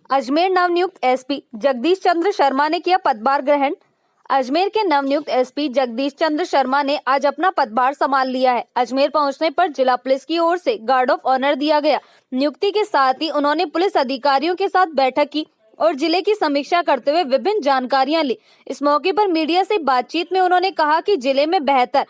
अजमेर नवनियुक्त एसपी जगदीश चंद्र शर्मा ने किया पदभार ग्रहण। अजमेर के नवनियुक्त एसपी जगदीश चंद्र शर्मा ने आज अपना पदभार संभाल लिया है। अजमेर पहुंचने पर जिला पुलिस की ओर से गार्ड ऑफ ऑनर दिया गया। नियुक्ति के साथ ही उन्होंने पुलिस अधिकारियों के साथ बैठक की और जिले की समीक्षा करते हुए विभिन्न जानकारियां ली। इस मौके पर मीडिया से बातचीत में उन्होंने कहा कि जिले में बेहतर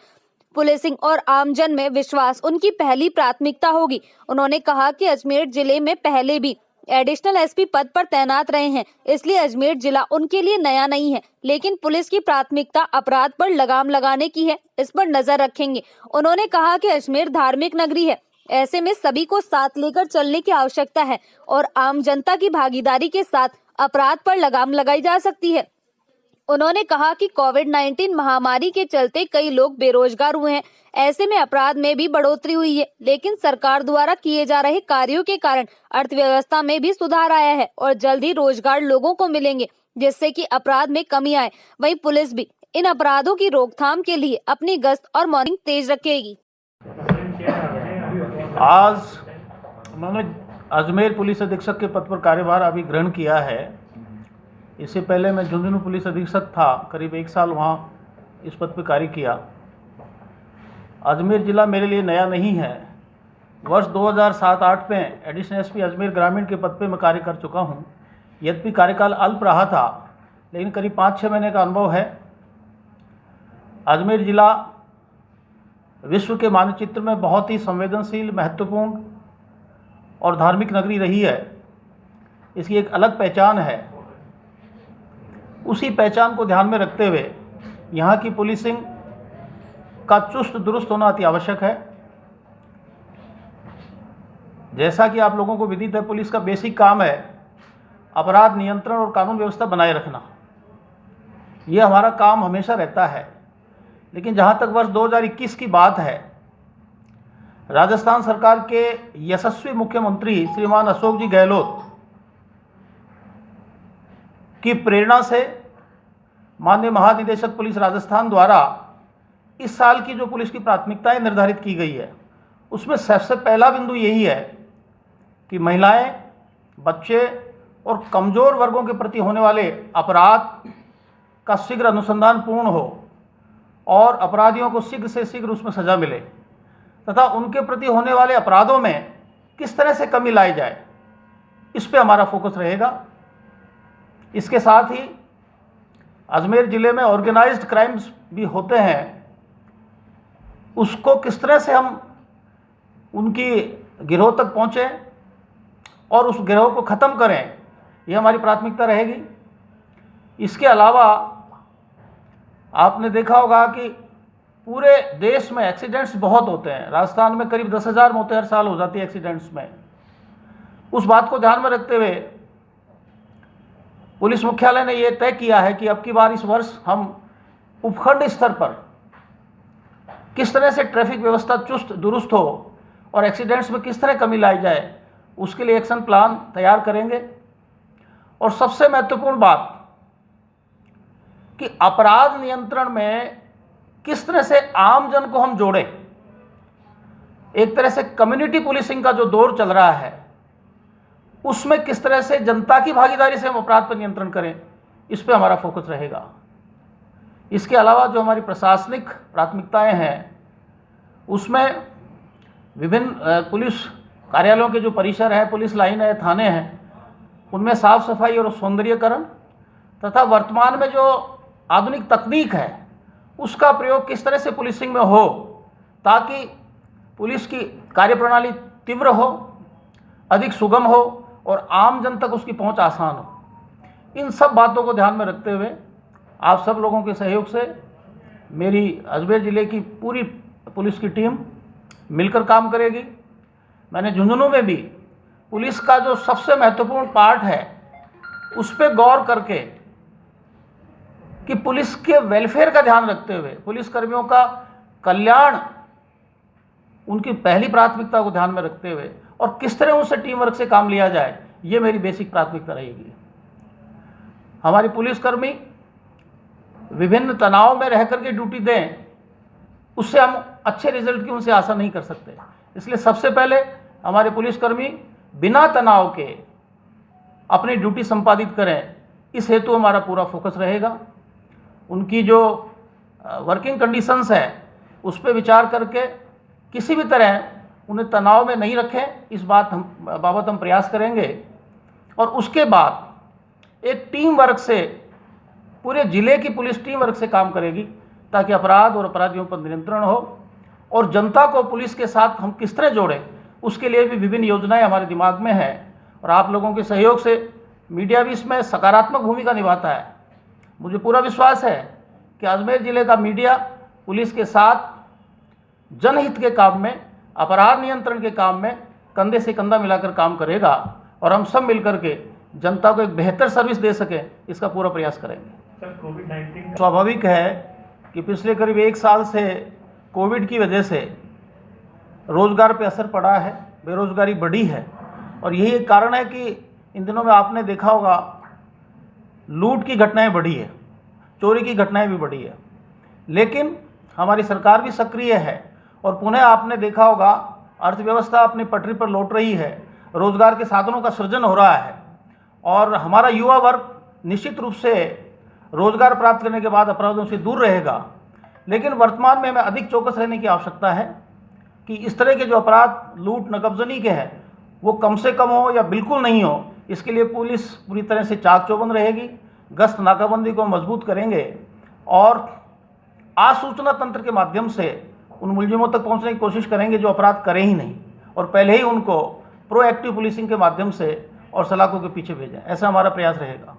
पुलिसिंग और आमजन में विश्वास उनकी पहली प्राथमिकता होगी। उन्होंने कहा कि अजमेर जिले में पहले भी एडिशनल एसपी पद पर तैनात रहे हैं, इसलिए अजमेर जिला उनके लिए नया नहीं है, लेकिन पुलिस की प्राथमिकता अपराध पर लगाम लगाने की है, इस पर नजर रखेंगे। उन्होंने कहा कि अजमेर धार्मिक नगरी है, ऐसे में सभी को साथ लेकर चलने की आवश्यकता है और आम जनता की भागीदारी के साथ अपराध पर लगाम लगाई जा सकती है। उन्होंने कहा कि कोविड-19 महामारी के चलते कई लोग बेरोजगार हुए हैं, ऐसे में अपराध में भी बढ़ोतरी हुई है, लेकिन सरकार द्वारा किए जा रहे कार्यों के कारण अर्थव्यवस्था में भी सुधार आया है और जल्द ही रोजगार लोगों को मिलेंगे, जिससे कि अपराध में कमी आए। वहीं पुलिस भी इन अपराधों की रोकथाम के लिए अपनी गश्त और मॉनिटरिंग तेज रखेगी। आज मैंने अजमेर पुलिस अधीक्षक के पद पर कार्यभार अभी ग्रहण किया है। इससे पहले मैं झुंझुनू पुलिस अधीक्षक था, करीब 1 साल वहाँ इस पद पर कार्य किया। अजमेर ज़िला मेरे लिए नया नहीं है। वर्ष 2007-08 में एडिशनल एसपी अजमेर ग्रामीण के पद पर मैं कार्य कर चुका हूँ। यद्यपि कार्यकाल अल्प रहा था, लेकिन करीब 5-6 महीने का अनुभव है। अजमेर ज़िला विश्व के मानचित्र में बहुत ही संवेदनशील, महत्वपूर्ण और धार्मिक नगरी रही है। इसकी एक अलग पहचान है। उसी पहचान को ध्यान में रखते हुए यहाँ की पुलिसिंग का चुस्त दुरुस्त होना अति आवश्यक है। जैसा कि आप लोगों को विदित है, पुलिस का बेसिक काम है अपराध नियंत्रण और कानून व्यवस्था बनाए रखना। ये हमारा काम हमेशा रहता है। लेकिन जहाँ तक वर्ष 2021 की बात है, राजस्थान सरकार के यशस्वी मुख्यमंत्री श्रीमान अशोक जी गहलोत की प्रेरणा से माननीय महानिदेशक पुलिस राजस्थान द्वारा इस साल की जो पुलिस की प्राथमिकताएं निर्धारित की गई है, उसमें सबसे पहला बिंदु यही है कि महिलाएं, बच्चे और कमज़ोर वर्गों के प्रति होने वाले अपराध का शीघ्र अनुसंधान पूर्ण हो और अपराधियों को शीघ्र से शीघ्र उसमें सज़ा मिले तथा उनके प्रति होने वाले अपराधों में किस तरह से कमी लाई जाए, इस पे हमारा फोकस रहेगा। इसके साथ ही अजमेर ज़िले में ऑर्गेनाइज्ड क्राइम्स भी होते हैं, उसको किस तरह से हम उनकी गिरोह तक पहुँचें और उस गिरोह को ख़त्म करें, ये हमारी प्राथमिकता रहेगी। इसके अलावा आपने देखा होगा कि पूरे देश में एक्सीडेंट्स बहुत होते हैं। राजस्थान में करीब 10,000 मौतें हर साल हो जाती है एक्सीडेंट्स में। उस बात को ध्यान में रखते हुए पुलिस मुख्यालय ने ये तय किया है कि अब की बार इस वर्ष हम उपखंड स्तर पर किस तरह से ट्रैफिक व्यवस्था चुस्त दुरुस्त हो और एक्सीडेंट्स में किस तरह कमी लाई जाए, उसके लिए एक्शन प्लान तैयार करेंगे। और सबसे महत्वपूर्ण बात कि अपराध नियंत्रण में किस तरह से आम जन को हम जोड़ें। एक तरह से कम्युनिटी पुलिसिंग का जो दौर चल रहा है, उसमें किस तरह से जनता की भागीदारी से हम अपराध पर नियंत्रण करें, इस पे हमारा फोकस रहेगा। इसके अलावा जो हमारी प्रशासनिक प्राथमिकताएं हैं, उसमें विभिन्न पुलिस कार्यालयों के जो परिसर है, पुलिस लाइन है, थाने हैं, उनमें साफ सफाई और सौंदर्यीकरण तथा वर्तमान में जो आधुनिक तकनीक है उसका प्रयोग किस तरह से पुलिसिंग में हो ताकि पुलिस की कार्यप्रणाली तीव्र हो, अधिक सुगम हो और आम जन तक उसकी पहुंच आसान हो। इन सब बातों को ध्यान में रखते हुए आप सब लोगों के सहयोग से मेरी अजमेर ज़िले की पूरी पुलिस की टीम मिलकर काम करेगी। मैंने झुंझुनू में भी पुलिस का जो सबसे महत्वपूर्ण पार्ट है उस पर गौर करके कि पुलिस के वेलफेयर का ध्यान रखते हुए पुलिस कर्मियों का कल्याण उनकी पहली प्राथमिकता को ध्यान में रखते हुए और किस तरह उनसे टीम वर्क से काम लिया जाए, ये मेरी बेसिक प्राथमिकता रहेगी। हमारी पुलिसकर्मी विभिन्न तनाव में रह करके ड्यूटी दें, उससे हम अच्छे रिजल्ट की उनसे आशा नहीं कर सकते। इसलिए सबसे पहले हमारे पुलिसकर्मी बिना तनाव के अपनी ड्यूटी संपादित करें, इस हेतु हमारा पूरा फोकस रहेगा। उनकी जो वर्किंग कंडीशंस है उस पर विचार करके किसी भी तरह उन्हें तनाव में नहीं रखें, इस बाबत हम प्रयास करेंगे। और उसके बाद एक टीम वर्क से, पूरे ज़िले की पुलिस टीम वर्क से काम करेगी ताकि अपराध और अपराधियों पर नियंत्रण हो। और जनता को पुलिस के साथ हम किस तरह जोड़ें, उसके लिए भी विभिन्न योजनाएं हमारे दिमाग में हैं। और आप लोगों के सहयोग से मीडिया भी इसमें सकारात्मक भूमिका निभाता है। मुझे पूरा विश्वास है कि अजमेर ज़िले का मीडिया पुलिस के साथ जनहित के काम में, अपराध नियंत्रण के काम में कंधे से कंधा मिलाकर काम करेगा और हम सब मिलकर के जनता को एक बेहतर सर्विस दे सकें, इसका पूरा प्रयास करेंगे। सर, कोविड-19 स्वाभाविक है कि पिछले करीब 1 साल से कोविड की वजह से रोज़गार पे असर पड़ा है, बेरोज़गारी बढ़ी है। और यही एक कारण है कि इन दिनों में आपने देखा होगा लूट की घटनाएं बढ़ी है, चोरी की घटनाएं भी बढ़ी है। लेकिन हमारी सरकार भी सक्रिय है और पुनः आपने देखा होगा अर्थव्यवस्था अपनी पटरी पर लौट रही है, रोज़गार के साधनों का सृजन हो रहा है और हमारा युवा वर्ग निश्चित रूप से रोज़गार प्राप्त करने के बाद अपराधों से दूर रहेगा। लेकिन वर्तमान में हमें अधिक चौकस रहने की आवश्यकता है कि इस तरह के जो अपराध लूट नकबजनी के हैं वो कम से कम हो या बिल्कुल नहीं हो। इसके लिए पुलिस पूरी तरह से चाक चौबंद रहेगी, गश्त नाकाबंदी को मजबूत करेंगे और आसूचना तंत्र के माध्यम से उन मुलजिमों तक पहुंचने की कोशिश करेंगे जो अपराध करें ही नहीं, और पहले ही उनको प्रोएक्टिव पुलिसिंग के माध्यम से और सलाखों के पीछे भेजें। ऐसा हमारा प्रयास रहेगा।